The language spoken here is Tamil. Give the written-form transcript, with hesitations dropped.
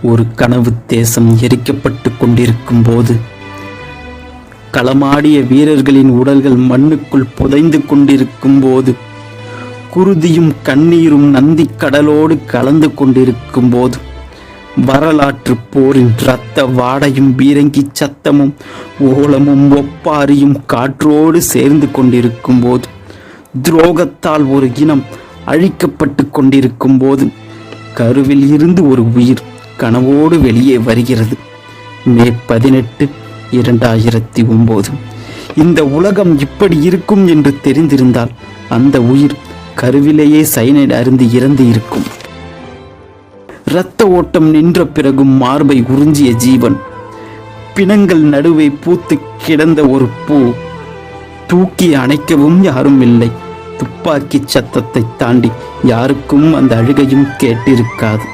ஒரு கனவு தேசம் எரிக்கப்பட்டு கொண்டிருக்கும் போது, களமாடிய வீரர்களின் உடல்கள் மண்ணுக்குள் புதைந்து கொண்டிருக்கும் போது, குருதியும் கண்ணீரும் நந்தி கடலோடு கலந்து கொண்டிருக்கும் போது, வரலாற்று போரின் இரத்த வாடையும் பீரங்கி சத்தமும் ஓலமும் ஒப்பாரியும் காற்றோடு சேர்ந்து கொண்டிருக்கும் போது, துரோகத்தால் ஒரு இனம் அழிக்கப்பட்டு கொண்டிருக்கும் போது, கருவில் இருந்து ஒரு உயிர் கனவோடு வெளியே வருகிறது. மே 18, 2009. இந்த உலகம் இப்படி இருக்கும் என்று தெரிந்திருந்தால் அந்த உயிர் கருவிலேயே சைனைடு அருந்தி இறந்து இருக்கும். இரத்த ஓட்டம் நின்ற பிறகும் மார்பை உறிஞ்சிய ஜீவன், பிணங்கள் நடுவே பூத்து கிடந்த ஒரு பூ, தூக்கி அணைக்கவும் யாரும் இல்லை. துப்பாக்கி சத்தத்தை தாண்டி யாருக்கும் அந்த அழுகையும் கேட்டிருக்காது.